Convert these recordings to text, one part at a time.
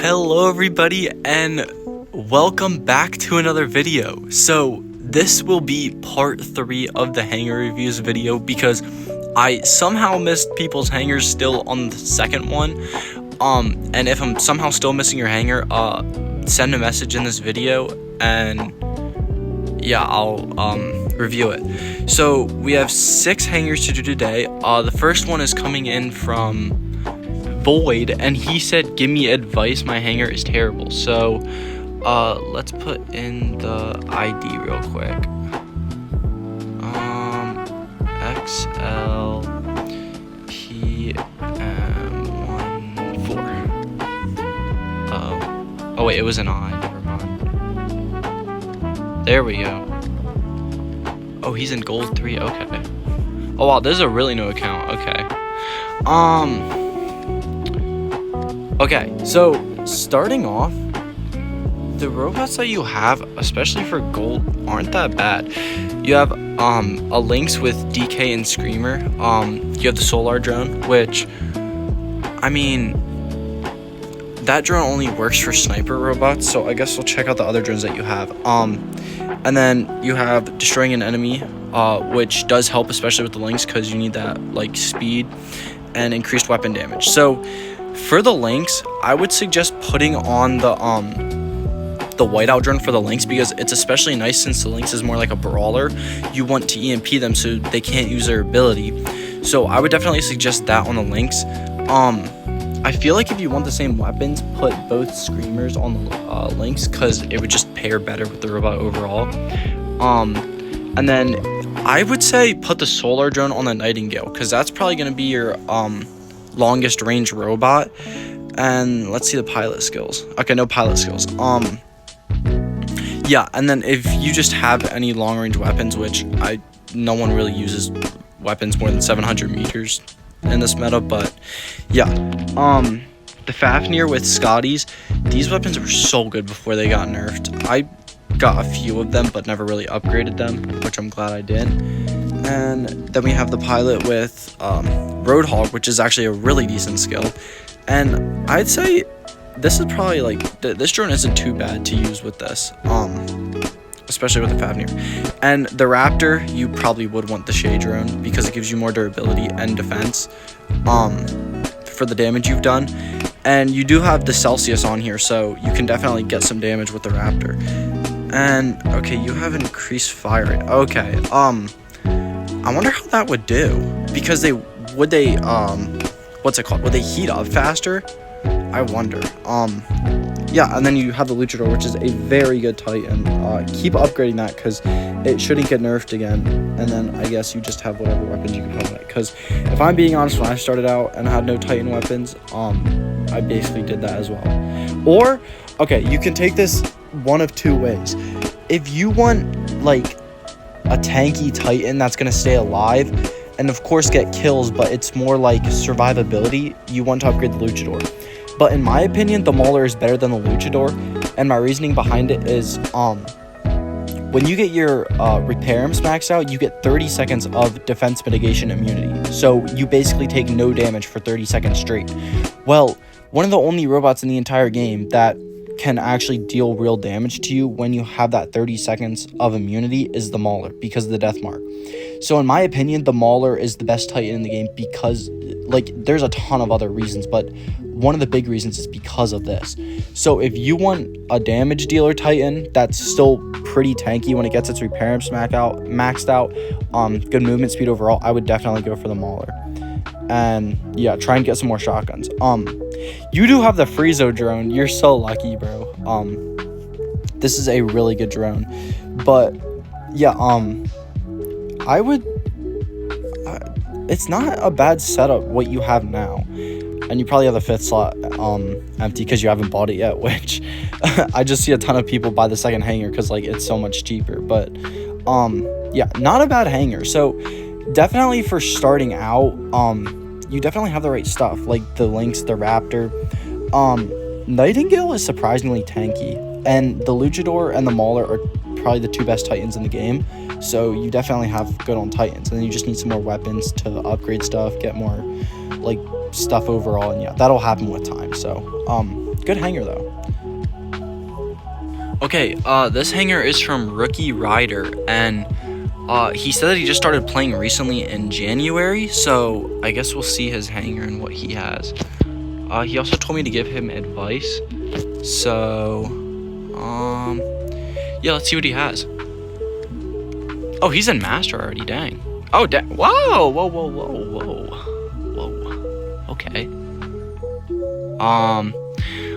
Hello everybody and welcome back to another video. So this will be part 3 of the hanger reviews video because I somehow missed people's hangers still on the second one. And if I'm somehow still missing your hanger, send a message in this video and yeah, I'll review it. So we have 6 hangers to do today. The first one is coming in from Void, and he said, give me advice, my hanger is terrible. So let's put in the ID real quick. XLPM14. Oh wait, it was an I, never mind. There we go. Oh, he's in gold 3, okay. Oh wow, this is a really new account, okay. Okay, so starting off, the robots that you have, especially for gold, aren't that bad. You have a Lynx with DK and Screamer. You have the Solar drone, which, I mean, that drone only works for sniper robots, so I guess we'll check out the other drones that you have. And then you have destroying an enemy, which does help, especially with the Lynx, because you need that like speed and increased weapon damage. So for the Lynx, I would suggest putting on the whiteout drone for the Lynx, because it's especially nice since the Lynx is more like a brawler. You want to EMP them so they can't use their ability. So I would definitely suggest that on the Lynx. I feel like if you want the same weapons, put both Screamers on the Lynx, because it would just pair better with the robot overall. And then I would say put the Solar drone on the Nightingale, because that's probably going to be your longest range robot. And let's see the pilot skills. Okay, no pilot skills. Yeah, and then if you just have any long range weapons, which no one really uses weapons more than 700 meters in this meta, but yeah. The Fafnir with Scotty's, these weapons were so good before they got nerfed. I got a few of them but never really upgraded them, which I'm glad I did. And then we have the pilot with Roadhog, which is actually a really decent skill. And I'd say this is probably like, this drone isn't too bad to use with this, especially with the Fafnir. And the Raptor, you probably would want the Shade drone, because it gives you more durability and defense for the damage you've done. And you do have the Celsius on here, so you can definitely get some damage with the Raptor. And okay, you have increased fire rate. Okay, I wonder how that would do, because would they heat up faster? I wonder. Yeah, and then you have the Luchador, which is a very good Titan. Keep upgrading that, because it shouldn't get nerfed again. And then I guess you just have whatever weapons you can put on it. Because if I'm being honest, when I started out and I had no Titan weapons, I basically did that as well. Or, okay, you can take this one of two ways. If you want like a tanky Titan that's gonna stay alive and of course get kills, but it's more like survivability, you want to upgrade the Luchador. But in my opinion, the Mauler is better than the Luchador, and my reasoning behind it is when you get your repair imps maxed out, you get 30 seconds of defense mitigation immunity. So you basically take no damage for 30 seconds straight. Well, one of the only robots in the entire game that can actually deal real damage to you when you have that 30 seconds of immunity is the Mauler, because of the death mark. So in my opinion, the Mauler is the best Titan in the game, because like there's a ton of other reasons, but one of the big reasons is because of this. So if you want a damage dealer Titan that's still pretty tanky when it gets its repair imps maxed out, good movement speed overall, I would definitely go for the Mauler. And yeah, try and get some more shotguns. You do have the Friezo drone. You're so lucky, bro. This is a really good drone. But yeah, I would it's not a bad setup what you have now. And you probably have the 5th slot empty because you haven't bought it yet, which I just see a ton of people buy the second hanger because like it's so much cheaper. But yeah, not a bad hanger. So definitely for starting out, you definitely have the right stuff, like the Lynx, the Raptor. Nightingale is surprisingly tanky, and the Luchador and the Mauler are probably the 2 best Titans in the game. So you definitely have good on Titans, and then you just need some more weapons to upgrade stuff, get more like stuff overall, and yeah, that'll happen with time. So Good hanger though. Okay, this hanger is from Rookie Rider, and he said that he just started playing recently in January, so I guess we'll see his hanger and what he has. He also told me to give him advice, so yeah, let's see what he has. Oh, he's in Master already, dang. Oh, whoa, whoa, whoa, whoa, whoa, whoa, okay.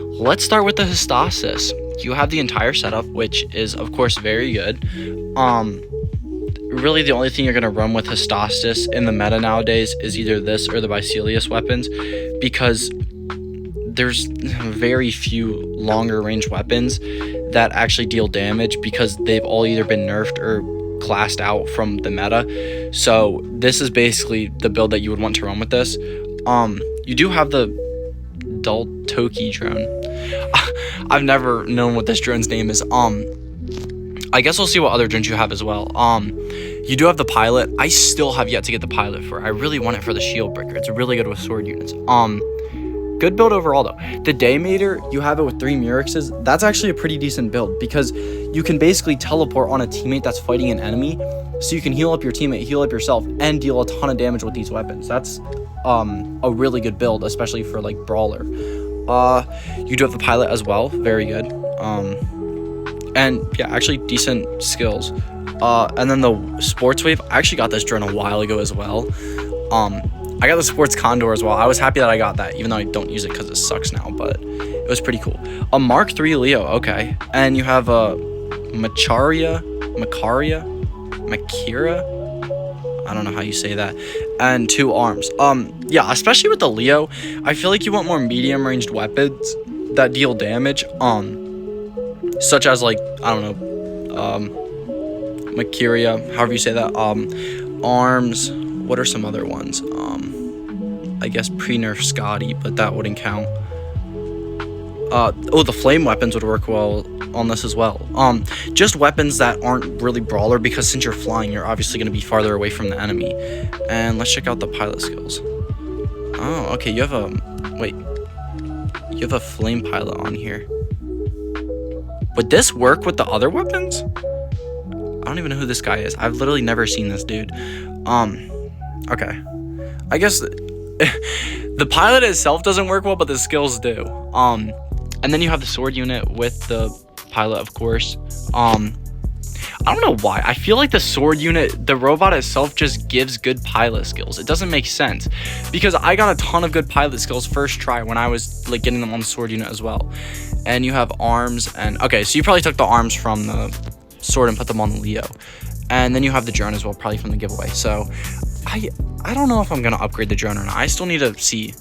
Let's start with the Hystasis. You have the entire setup, which is of course very good. Really the only thing you're going to run with Hystasis in the meta nowadays is either this or the Bicelius weapons, because there's very few longer range weapons that actually deal damage, because they've all either been nerfed or classed out from the meta. So this is basically the build that you would want to run with this. You do have the Daltoki drone. I've never known what this drone's name is. I guess we'll see what other drones you have as well. You do have the pilot. I still have yet to get the pilot for it. I really want it for the shield breaker. It's really good with sword units. Good build overall though. The Daymater, you have it with 3 Muryxes. That's actually a pretty decent build, because you can basically teleport on a teammate that's fighting an enemy, so you can heal up your teammate, heal up yourself, and deal a ton of damage with these weapons. That's a really good build, especially for like brawler. You do have the pilot as well, very good. And yeah, actually decent skills. And then the sports wave, I actually got this drone a while ago as well. I got the sports condor as well. I was happy that I got that, even though I don't use it because it sucks now, but it was pretty cool. A Mark III Leo, okay. And you have a Makira, I don't know how you say that, and 2 arms. Yeah, especially with the Leo, I feel like you want more medium ranged weapons that deal damage, such as like, I don't know, Makira, however you say that, arms. What are some other ones? I guess pre-nerf Scotty, but that wouldn't count. Oh, the flame weapons would work well on this as well. Just weapons that aren't really brawler, because since you're flying, you're obviously going to be farther away from the enemy. And let's check out the pilot skills. Oh, okay, you have a... Wait. You have a flame pilot on here. Would this work with the other weapons? I don't even know who this guy is. I've literally never seen this dude. Okay. I guess the pilot itself doesn't work well, but the skills do. And then you have the sword unit with the pilot, of course. I don't know why. I feel like the sword unit, the robot itself, just gives good pilot skills. It doesn't make sense, because I got a ton of good pilot skills first try when I was like getting them on the sword unit as well. And you have arms, and okay, so you probably took the arms from the sword and put them on the Leo. And then you have the drone as well, probably from the giveaway. So I don't know if I'm gonna upgrade the drone or not. I still need to see.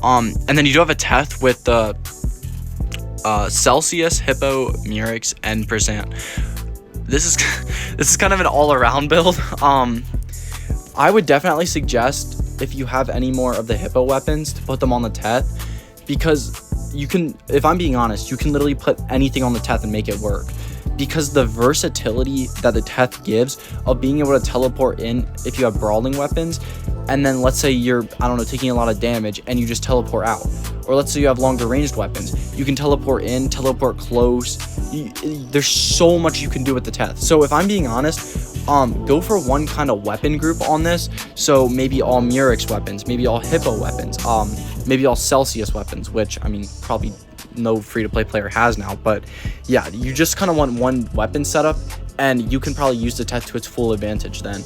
And then you do have a Teth with the Celsius, Hippo, Muryx, and Percent. This is kind of an all-around build. I would definitely suggest, if you have any more of the Hippo weapons, to put them on the Teth, because you can, if I'm being honest, you can literally put anything on the Teth and make it work. Because the versatility that the Teth gives of being able to teleport in if you have brawling weapons, and then let's say you're, I don't know, taking a lot of damage and you just teleport out. Or let's say you have longer ranged weapons. You can teleport in, teleport close. There's so much you can do with the Teth. So if I'm being honest, go for one kind of weapon group on this. So maybe all Muryx weapons, maybe all Hippo weapons, maybe all Celsius weapons, which, I mean, probably no free-to-play player has now, but yeah, you just kind of want one weapon setup, and you can probably use the Teth to its full advantage then.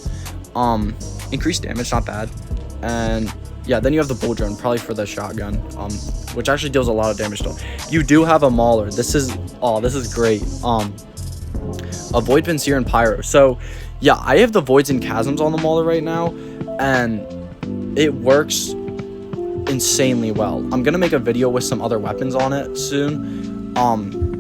Increased damage, not bad. And yeah, then you have the bull drone, probably for the shotgun, which actually deals a lot of damage still. You do have a mauler. This is great. A void Pinsir and pyro. So yeah, I have the voids and chasms on the mauler right now, and it works insanely well. I'm gonna make a video with some other weapons on it soon.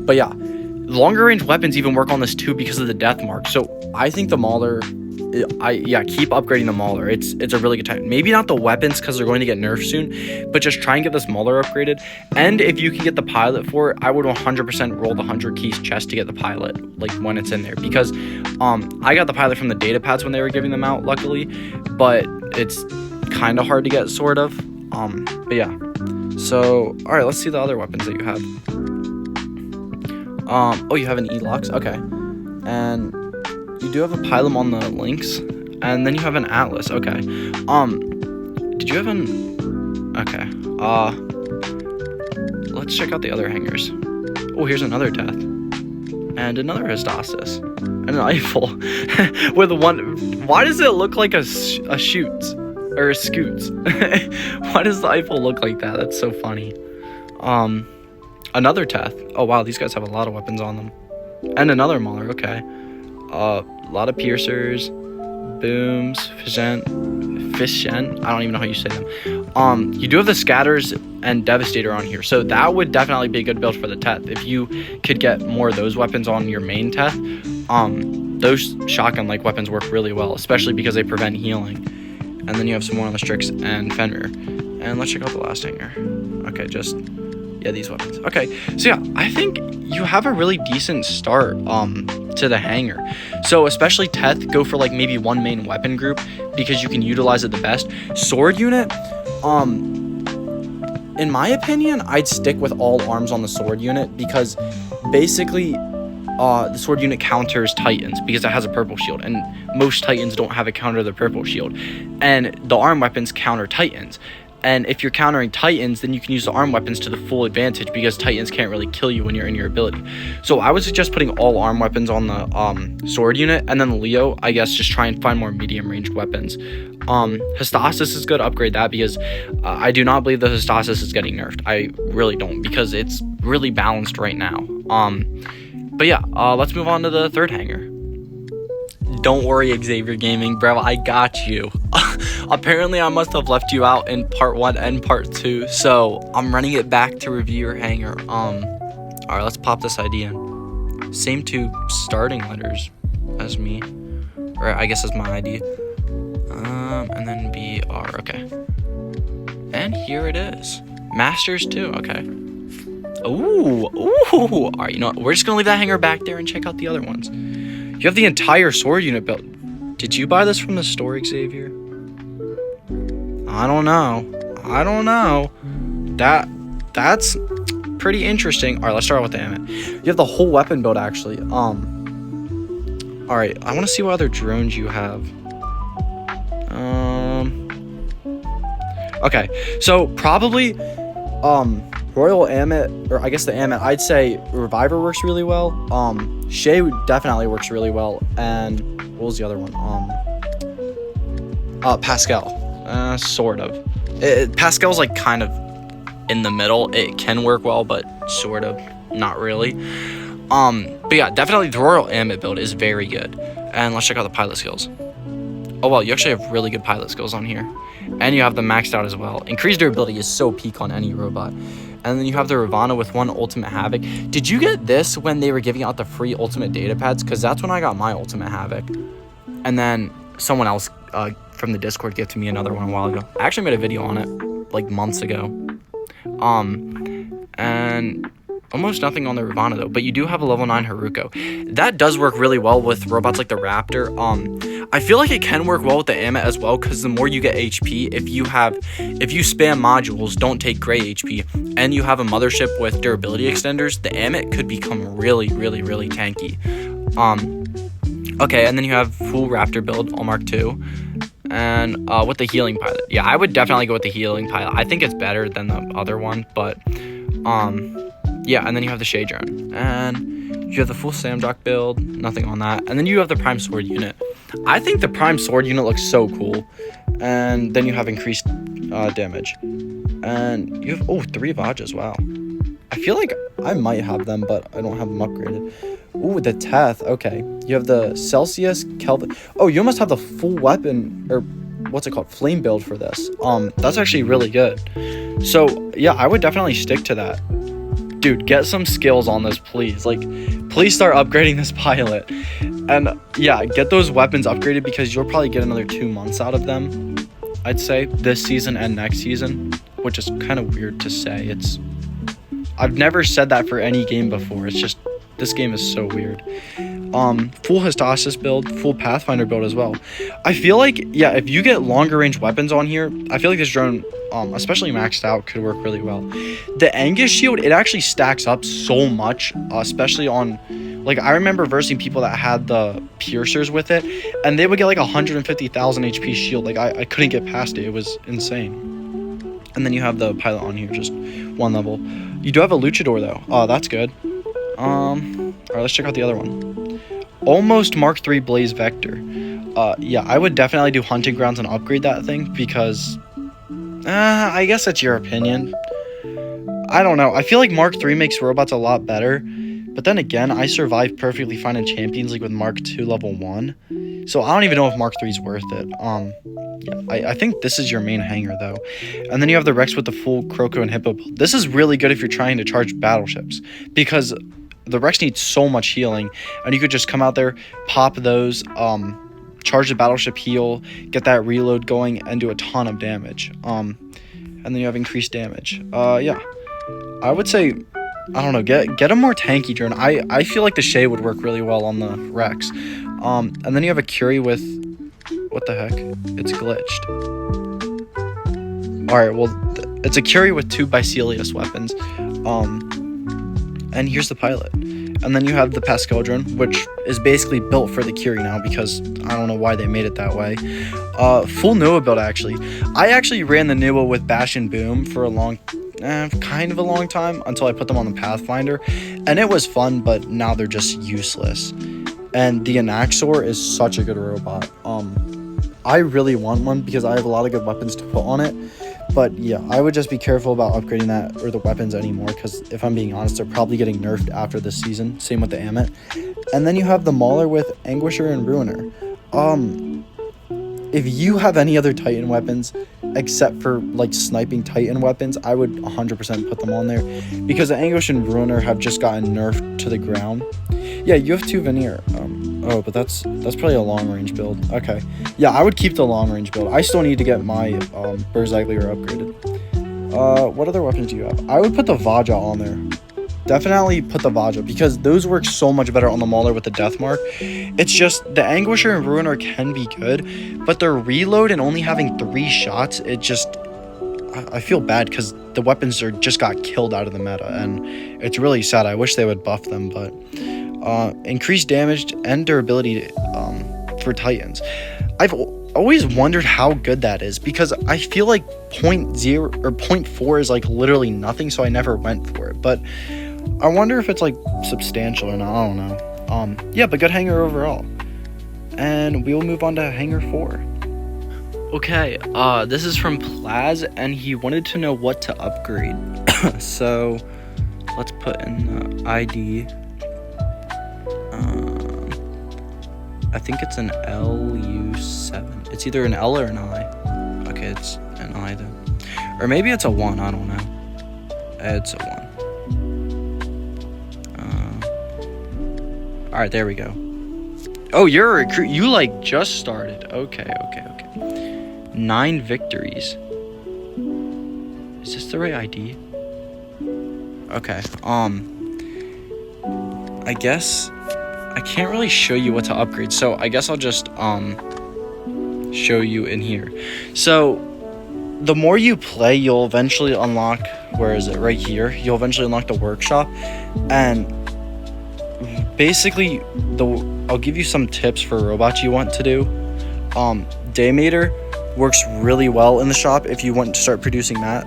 But yeah, longer range weapons even work on this too because of the death mark. So I think the mauler, keep upgrading the mauler. It's a really good time. Maybe not the weapons because they're going to get nerfed soon, but just try and get this mauler upgraded. And if you can get the pilot for it, I would 100% roll the 100 keys chest to get the pilot, like when it's in there, because I got the pilot from the data pads when they were giving them out, luckily, but it's kind of hard to get, sort of. But yeah, So, all right, let's see the other weapons that you have. Oh, you have an Elux, okay. And you do have a Pylum on the Lynx, and then you have an Atlas, okay. Did you have an, okay. Let's check out the other hangers. Oh, here's another Death. And another Histasis. And an Eiffel. With one, why does it look like a Shoots? Or a Scoots? Why does the Eiffel look like that? That's so funny. Another Teth. Oh wow, these guys have a lot of weapons on them. And another Mauler, okay. A lot of piercers, booms, Fishent. I don't even know how you say them. You do have the Scatters and Devastator on here, so that would definitely be a good build for the Teth. If you could get more of those weapons on your main Teth, those shotgun-like weapons work really well, especially because they prevent healing. And then you have some more on the Strix and Fenrir. And let's check out the last hanger. Okay, yeah, these weapons. Okay, so yeah, I think you have a really decent start to the hanger. So especially Teth, go for like maybe one main weapon group because you can utilize it the best. Sword unit, in my opinion, I'd stick with all arms on the sword unit because basically the sword unit counters Titans because it has a purple shield, and most Titans don't have a counter to the purple shield, and the arm weapons counter Titans. And if you're countering Titans, then you can use the arm weapons to the full advantage because Titans can't really kill you when you're in your ability. So I would suggest putting all arm weapons on the sword unit, and then the Leo, I guess, just try and find more medium ranged weapons. Histasis is good, upgrade that because I do not believe the Histasis is getting nerfed. I really don't, because it's really balanced right now. But yeah, let's move on to the third hanger. Don't worry, Xavier Gaming, bro, I got you. Apparently, I must have left you out in part 1 and part 2, so I'm running it back to review your hanger. Alright, let's pop this ID in. Same two starting letters as me, or I guess as my ID. And then BR, okay. And here it is. Masters 2, okay. Ooh. Alright, you know what? We're just gonna leave that hanger back there and check out the other ones. You have the entire sword unit built. Did you buy this from the store, Xavier? I don't know. That's pretty interesting. Alright, let's start with the Ammon. You have the whole weapon build, actually. Alright, I want to see what other drones you have. Okay, so probably Royal Amit, or I guess the Amit, I'd say Reviver works really well. Shay definitely works really well. And what was the other one? Pascal. Sort of. Pascal's like kind of in the middle. It can work well, but sort of not really. But yeah, definitely the Royal Amit build is very good. And let's check out the pilot skills. Oh well, you actually have really good pilot skills on here. And you have them maxed out as well. Increased durability is so peak on any robot. And then you have the Ravana with 1 Ultimate Havoc. Did you get this when they were giving out the free Ultimate data pads? Because that's when I got my Ultimate Havoc. And then someone else from the Discord gifted me another one a while ago. I actually made a video on it like months ago. And almost nothing on the Ravana though, but you do have a level 9 Haruko. That does work really well with robots like the Raptor. I feel like it can work well with the Amit as well, because the more you get HP, if you spam modules, don't take gray HP, and you have a mothership with durability extenders, the Amit could become really, really, really tanky. Okay, and then you have full Raptor build, all Mark II, and with the healing pilot. Yeah, I would definitely go with the healing pilot. I think it's better than the other one, but yeah, and then you have the Shade Drone, and you have the full Samdock build, nothing on that, and then you have the Prime Sword unit. I think the Prime Sword unit looks so cool, and then you have increased damage, and you have 3 Vajas. Wow, I feel like I might have them, but I don't have them upgraded. Ooh, the Teth. Okay, you have the Celsius, Kelvin. Oh, you almost have the full weapon, or what's it called, flame build for this. That's actually really good. So yeah, I would definitely stick to that. Dude, get some skills on this, please. Like, please start upgrading this pilot. And yeah, get those weapons upgraded, because you'll probably get another 2 months out of them, I'd say, this season and next season, which is kind of weird to say. I've never said that for any game before. It's just, this game is so weird. full Hystasis build, full Pathfinder build as well. I feel like, yeah, if you get longer range weapons on here, I feel like this drone, especially maxed out, could work really well. The Angus shield, it actually stacks up so much, especially on, like, I remember versing people that had the piercers with it, and they would get like 150,000 HP shield. Like, I couldn't get past it. It was insane. And then you have the pilot on here, just 1 level. You do have a luchador though. Oh, that's good. All right, let's check out the other one. Almost Mark III Blaze Vector. Yeah, I would definitely do Hunting Grounds and upgrade that thing because, I guess that's your opinion. I don't know. I feel like Mark III makes robots a lot better, but then again, I survived perfectly fine in Champions League with Mark II level 1, so I don't even know if Mark III is worth it. Yeah, I think this is your main hanger though. And then you have the Rex with the full Croco and Hippo build. This is really good if you're trying to charge battleships, because the Rex needs so much healing, and you could just come out there, pop those, charge the battleship heal, get that reload going, and do a ton of damage. And then you have increased damage. Yeah, I would say, I don't know, get a more tanky drone. I feel like the Shay would work really well on the Rex. And then you have a Curie with, what the heck? It's glitched. All right, well, it's a Curie with 2 Bicelius weapons. And here's the pilot. And then you have the Pascal drone, which is basically built for the Curie now, because I don't know why they made it that way. Full Nua build, actually. I actually ran the Nua with Bash and Boom for a long time, until I put them on the Pathfinder. And it was fun, but now they're just useless. And the Anaxor is such a good robot. I really want one because I have a lot of good weapons to put on it. But yeah, I would just be careful about upgrading that or the weapons anymore, because if I'm being honest, they're probably getting nerfed after this season. Same with the Amit. And then you have the Mauler with Anguisher and Ruiner. If you have any other Titan weapons except for like sniping Titan weapons, I would 100% put them on there, because the Anguish and Ruiner have just gotten nerfed to the ground. Yeah, you have 2 Veneer. Oh, but that's probably a long range build. Okay. Yeah, I would keep the long range build. I still need to get my Berserklier upgraded. What other weapons do you have? I would put the Vaja on there. Definitely put the Vaja, because those work so much better on the Mauler with the Death Mark. It's just the Anguisher and Ruiner can be good, but their reload and only having 3 shots, it just, I feel bad because the weapons just got killed out of the meta, and it's really sad. I wish they would buff them, but increased damage and durability for Titans. I've always wondered how good that is, because I feel like 0.0 or 0.4 is like literally nothing, so I never went for it. But I wonder if it's like substantial or not. I don't know. Yeah, but good hanger overall. And we will move on to hanger 4. Okay, this is from Plaz, and he wanted to know what to upgrade. So let's put in the ID. I think it's an LU7. It's either an L or an I. Okay, it's an I then. Or maybe it's a 1, I don't know. It's a 1. Alright, there we go. Oh, you're a recruit. You like just started. Okay. 9 victories. Is this the right ID? Okay, I guess I can't really show you what to upgrade, so I guess I'll just show you in here. So the more you play, you'll eventually unlock, where is it, right here, you'll eventually unlock the workshop, and basically I'll give you some tips for robots you want to do. Daymater works really well in the shop if you want to start producing that.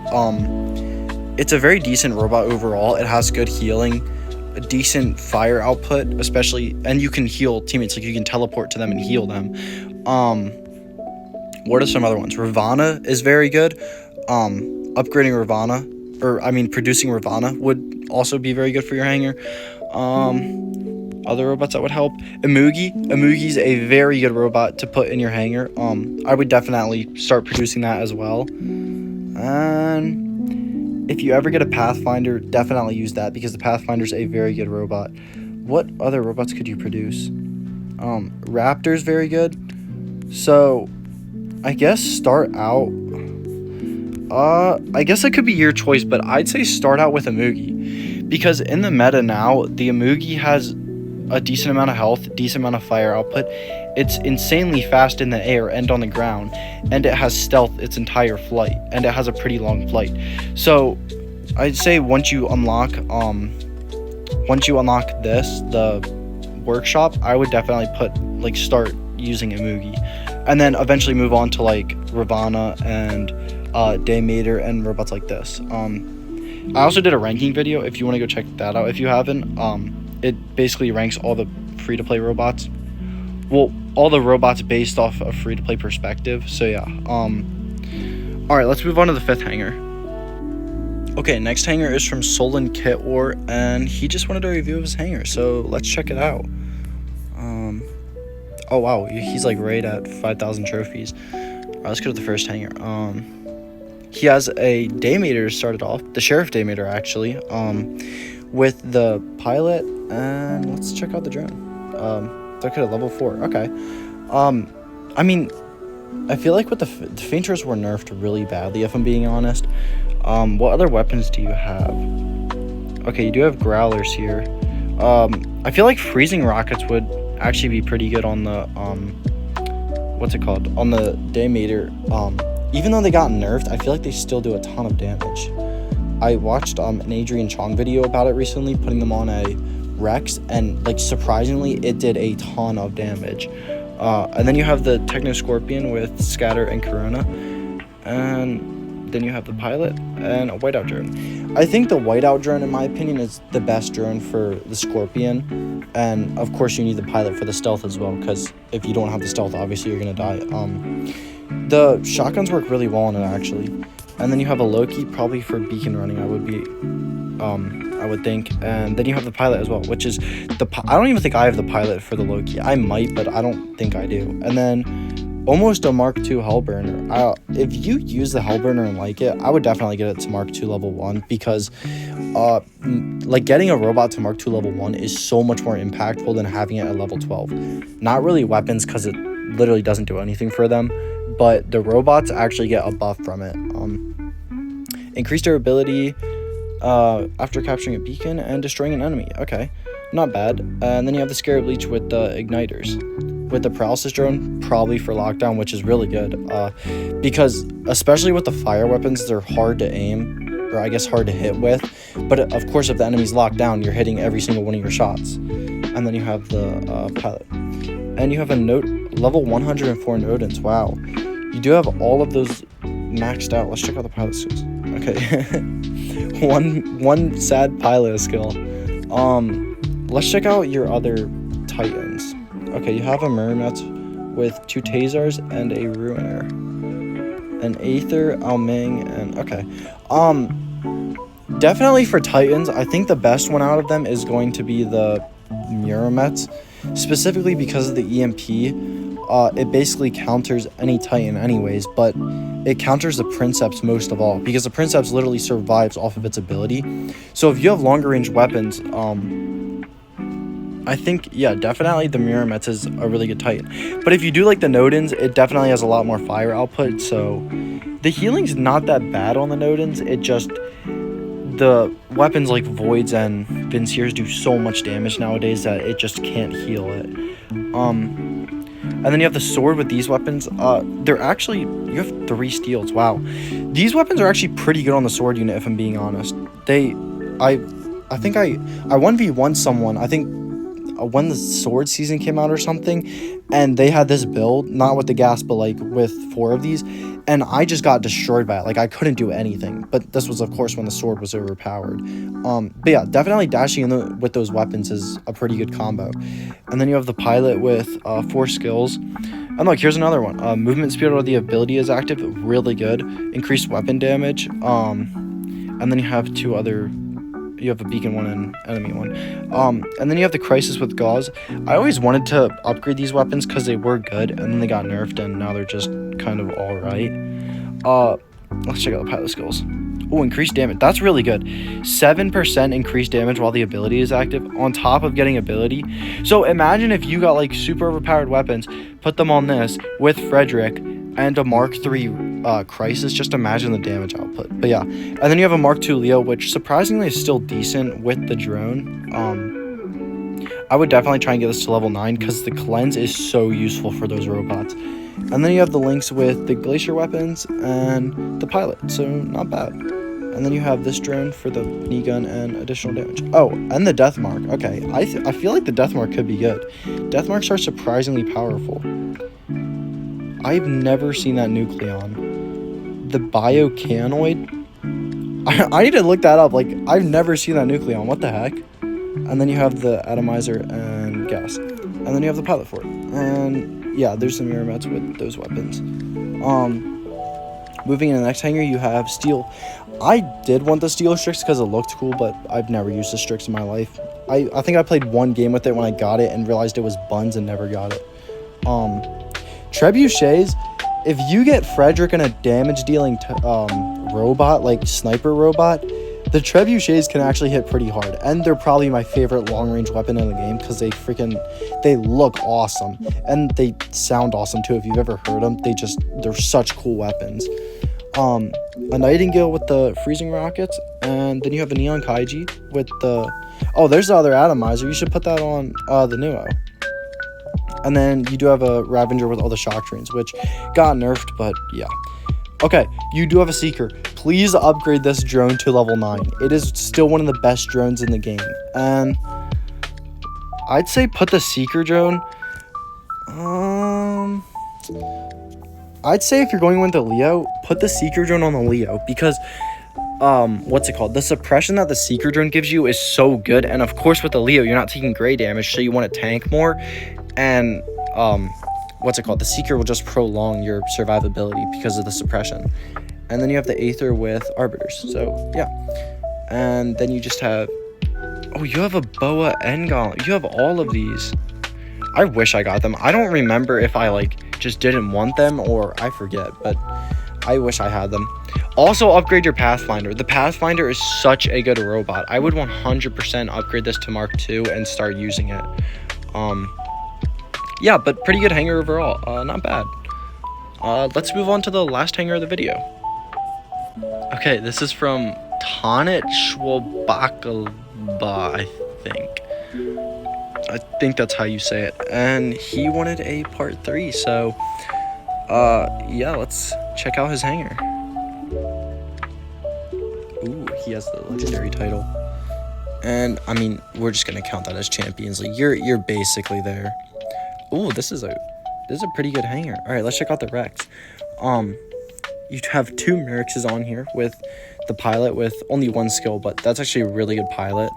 It's a very decent robot overall. It has good healing, a decent fire output, especially, and you can heal teammates, like you can teleport to them and heal them. What are some other ones? Ravana is very good. Upgrading Ravana, producing Ravana would also be very good for your hanger. Other robots that would help, Imugi's a very good robot to put in your hanger. I would definitely start producing that as well. And if you ever get a Pathfinder, definitely use that, because the Pathfinder's a very good robot. What other robots could you produce? Raptor's very good. So I guess start out, I guess it could be your choice, but I'd say start out with Imugi, because in the meta now, the Imugi has a decent amount of health, decent amount of fire output. It's insanely fast in the air and on the ground, and it has stealth its entire flight, and it has a pretty long flight. So I'd say once you unlock this, the workshop, I would definitely start using Imugi, and then eventually move on to like Ravana and Daymater and robots like this. I also did a ranking video if you want to go check that out if you haven't. It basically ranks all the free-to-play robots. Well, all the robots based off a free-to-play perspective. So yeah. Alright, let's move on to the 5th hanger. Okay, next hanger is from Solen Kit War, and he just wanted a review of his hanger, so let's check it out. Oh wow, he's like right at 5,000 trophies. Alright, let's go to the first hanger. He has a Daymater started off, the Sheriff Daymater actually, with the pilot, and let's check out the drone. Look at level 4. Okay. I mean, I feel like with the Fainters were nerfed really badly, if I'm being honest. What other weapons do you have? Okay, you do have Growlers here. I feel like freezing rockets would actually be pretty good on the what's it called? On the Daymater. Even though they got nerfed, I feel like they still do a ton of damage. I watched an Adrian Chong video about it recently, putting them on a Rex, and like surprisingly, it did a ton of damage. And then you have the Techno Scorpion with Scatter and Corona, and then you have the pilot and a whiteout drone. I think the whiteout drone, in my opinion, is the best drone for the Scorpion, and of course you need the pilot for the stealth as well, because if you don't have the stealth, obviously you're gonna die. The shotguns work really well on it actually, and then you have a Loki probably for beacon running. I would think, and then you have the pilot as well, which is I don't even think I have the pilot for the Loki. I might, but I don't think I do. And then almost a Mark II Hellburner. If you use the Hellburner and like it, I would definitely get it to Mark II level 1, because like getting a robot to Mark II level 1 is so much more impactful than having it at level 12. Not really weapons, because it literally doesn't do anything for them, but the robots actually get a buff from it. Increased durability after capturing a beacon and destroying an enemy. Okay, not bad. And then you have the Scarab Leech with the igniters. With the paralysis drone, probably for lockdown, which is really good. Because especially with the fire weapons, they're hard to aim, or I guess hard to hit with. But of course, if the enemy's locked down, you're hitting every single one of your shots. And then you have the pilot. And you have a level 104 Nodens. Wow. You do have all of those maxed out. Let's check out the pilot skills. Okay. one sad pilot skill. Let's check out your other Titans. Okay, you have a Mermet with 2 Tasers and a Ruiner. An Aether, Alming, and okay. Definitely for Titans, I think the best one out of them is going to be the Muramets, specifically because of the EMP. It basically counters any Titan anyways, but it counters the Princeps most of all, because the Princeps literally survives off of its ability. So if you have longer range weapons, I think, yeah, definitely the Muramets is a really good Titan. But if you do like the Nodens, it definitely has a lot more fire output, so the healing's not that bad on the Nodens. It just, the weapons like Voids and Vinciers do so much damage nowadays that it just can't heal it. And then you have the sword with these weapons. They're actually, you have 3 steals. Wow, these weapons are actually pretty good on the sword unit, if I'm being honest. I think I 1v1 someone, I think when the sword season came out or something, and they had this build, not with the gas, but like with 4 of these, and I just got destroyed by it. Like I couldn't do anything, but this was of course when the sword was overpowered. But yeah, definitely dashing in with those weapons is a pretty good combo. And then you have the pilot with 4 skills. And look, here's another one. Movement speed or the ability is active, really good. Increased weapon damage. And then you have 2 other. You have a beacon one and enemy one. And then you have the crisis with gauze. I always wanted to upgrade these weapons because they were good, and then they got nerfed, and now they're just kind of all right. Let's check out the pilot skills. Oh, increased damage. That's really good. 7% increased damage while the ability is active, on top of getting ability. So imagine if you got like super overpowered weapons, put them on this with Frederick and a Mark III Crisis. Just imagine the damage output. But yeah, and then you have a Mark II Leo, which surprisingly is still decent with the drone. I would definitely try and get this to level 9 because the cleanse is so useful for those robots. And then you have the links with the glacier weapons and the pilot, so not bad. And then you have this drone for the knee gun and additional damage. Oh, and the death mark. Okay, I feel like the death mark could be good. Death marks are surprisingly powerful. I've never seen that nucleon. The biocanoid. I need to look that up. Like, I've never seen that nucleon. What the heck? And then you have the atomizer and gas. And then you have the pilot for it. And yeah, there's some mirror mats with those weapons. Moving into the next hanger, you have steel. I did want the steel Strix because it looked cool, but I've never used the Strix in my life. I think I played one game with it when I got it and realized it was buns and never got it. Trebuchets, if you get Frederick and a damage dealing robot, like sniper robot, the trebuchets can actually hit pretty hard, and they're probably my favorite long-range weapon in the game because they look awesome, and they sound awesome too. If you've ever heard them, they're such cool weapons. A Nightingale with the freezing rockets, and then you have a Neon Kaiji with there's the other atomizer. You should put that on the Nuo. And then you do have a Ravager with all the shock trains, which got nerfed, but yeah. Okay, you do have a Seeker. Please upgrade this drone to level 9. It is still one of the best drones in the game. And I'd say put the Seeker drone. I'd say if you're going with the Leo, put the Seeker drone on the Leo because the suppression that the Seeker drone gives you is so good. And of course with the Leo, you're not taking gray damage, so you want to tank more. And the Seeker will just prolong your survivability because of the suppression. And then you have the Aether with Arbiters. So yeah. And then you just have you have a Boa and Golem. You have all of these. I wish I got them. I don't remember if I just didn't want them or I forget, but I wish I had them. Also upgrade your Pathfinder. The Pathfinder is such a good robot. I would 100% upgrade this to Mark II and start using it. Yeah, but pretty good hanger overall. Not bad. Let's move on to the last hanger of the video. Okay, this is from Tonic Bakala, I think that's how you say it. And he wanted a part 3, so yeah, let's check out his hanger. Ooh, he has the legendary title. And I mean, we're just gonna count that as Champions League. You're basically there. Ooh, this is a pretty good hanger. All right, let's check out the Rex. You have 2 Merixes on here with the pilot with only 1 skill, but that's actually a really good pilot,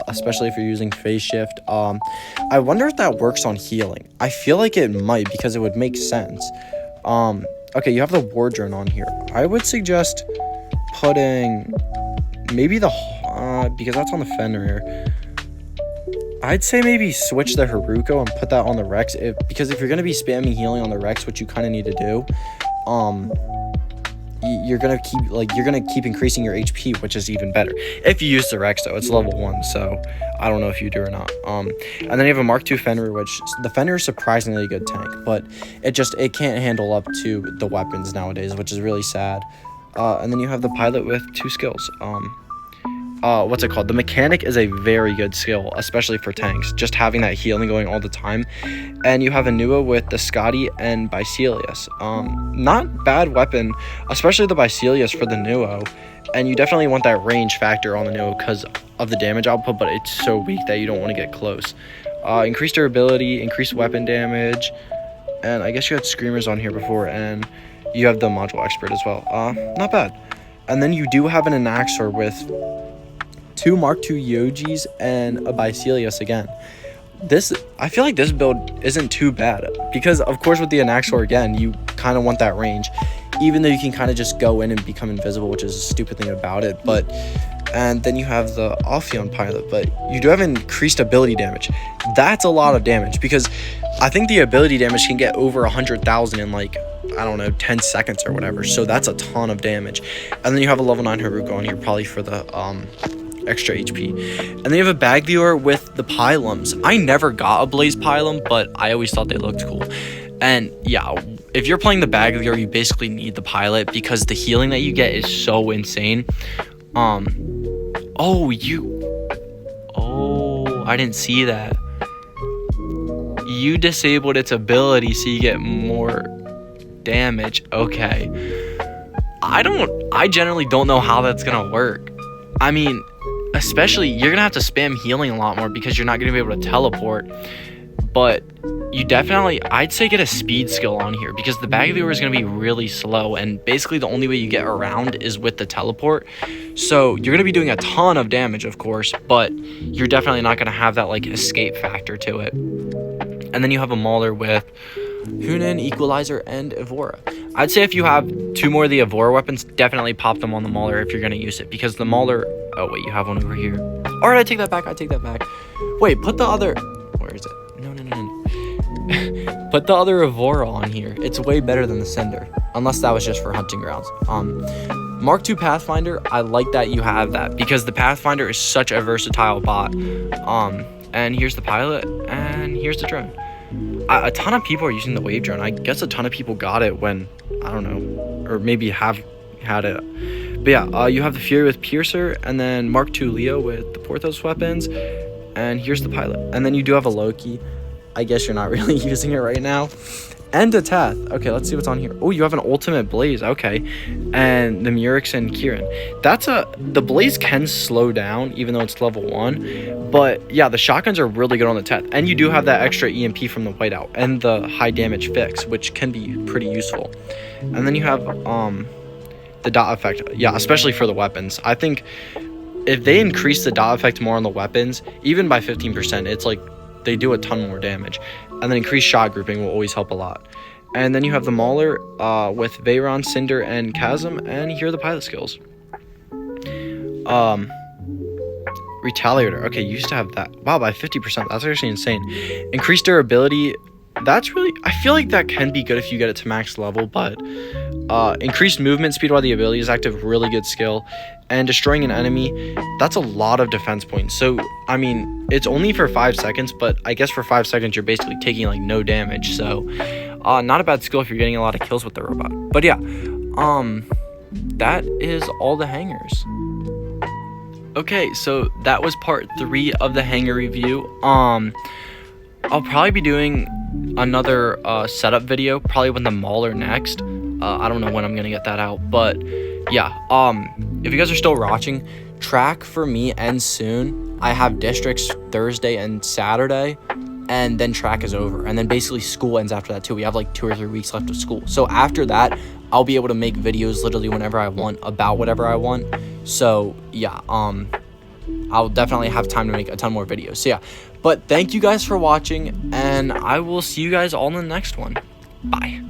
especially if you're using phase shift. I wonder if that works on healing. I feel like it might because it would make sense. Okay, you have the War Drone on here. I would suggest putting maybe because that's on the Fenrir. I'd say maybe switch the Haruko and put that on the Rex because if you're going to be spamming healing on the Rex, which you kind of need to do, you're going to keep increasing your HP, which is even better. If you use the Rex though, it's level 1, so I don't know if you do or not. And then you have a Mark II Fenrir, which the Fenrir is surprisingly a good tank, but it can't handle up to the weapons nowadays, which is really sad. And then you have the pilot with 2 skills. The mechanic is a very good skill, especially for tanks, just having that healing going all the time. And you have a Nuo with the Scotty and Bicelius. Not bad weapon, especially the Bicelius for the Nuo. And you definitely want that range factor on the Nuo because of the damage output, but it's so weak that you don't want to get close. Increased durability, increased weapon damage, and I guess you had Screamers on here before, and you have the Module Expert as well. Not bad. And then you do have an Anaxor with 2 Mark II Yojis and a Bicelius again. I feel like this build isn't too bad because of course with the Anaxor again, you kind of want that range, even though you can kind of just go in and become invisible, which is a stupid thing about it. And then you have the Ophion pilot, but you do have increased ability damage. That's a lot of damage because I think the ability damage can get over 100,000 in 10 seconds or whatever. So that's a ton of damage. And then you have a level 9 Haruko on here probably for the extra HP. And then you have a Baglior with the Pylums. I never got a Blaze Pylum, but I always thought they looked cool. And yeah, if you're playing the Baglior, you basically need the pilot because the healing that you get is so insane. I didn't see that. you disabled its ability so you get more damage. Okay. I generally don't know how that's gonna work. I mean, especially, you're gonna have to spam healing a lot more because you're not gonna be able to teleport. But you definitely, I'd say, get a speed skill on here because the bag viewer is going to be really slow, and basically the only way you get around is with the teleport. So you're going to be doing a ton of damage, of course, but you're definitely not going to have that like escape factor to it. And then you have a Mauler with Hunan, Equalizer, and Evora. I'd say if you have 2 more of the Evora weapons, definitely pop them on the Mauler if you're going to use it, because the Mauler, oh wait, you have one over here. All right, I take that back. Wait, put the other, where is it? No. Put the other Evora on here. It's way better than the Cinder, unless that was just for hunting grounds. Mark II Pathfinder, I like that you have that because the Pathfinder is such a versatile bot. And here's the pilot, and here's the drone. A ton of people are using the wave drone. I guess a ton of people got it when, I don't know, or maybe have had it. But yeah, you have the Fury with Piercer, and then Mark II Leo with the Porthos weapons, and here's the pilot. And then you do have a Loki. I guess you're not really using it right now. And a Teth. Okay, let's see what's on here. Oh, you have an Ultimate Blaze. Okay. And the Murex and Kieran. The Blaze can slow down, even though it's level 1. But yeah, the shotguns are really good on the Teth. And you do have that extra EMP from the Whiteout and the high damage fix, which can be pretty useful. And then you have the dot effect. Yeah, especially for the weapons. I think if they increase the dot effect more on the weapons, even by 15%, it's like they do a ton more damage. And then increased shot grouping will always help a lot. And then you have the Mauler with Veyron, Cinder, and Chasm. And here are the pilot skills. Retaliator. Okay, you used to have that. Wow, by 50%. That's actually insane. Increased durability. That's really, I feel like that can be good if you get it to max level, but increased movement speed while the ability is active, really good skill. And destroying an enemy, that's a lot of defense points. So, I mean, it's only for 5 seconds, but I guess for 5 seconds, you're basically taking like no damage. So, not a bad skill if you're getting a lot of kills with the robot. But yeah, that is all the hangers. Okay, so that was part 3 of the hanger review. I'll probably be doing another setup video, probably with the Mauler next. I don't know when I'm gonna get that out, but yeah, if you guys are still watching, track for me ends soon. I have districts Thursday and Saturday, and then track is over, and then basically school ends after that too. We have like 2 or 3 weeks left of school, so after that I'll be able to make videos literally whenever I want about whatever I want. So yeah, I'll definitely have time to make a ton more videos. So yeah, but thank you guys for watching, and I will see you guys all in the next one. Bye.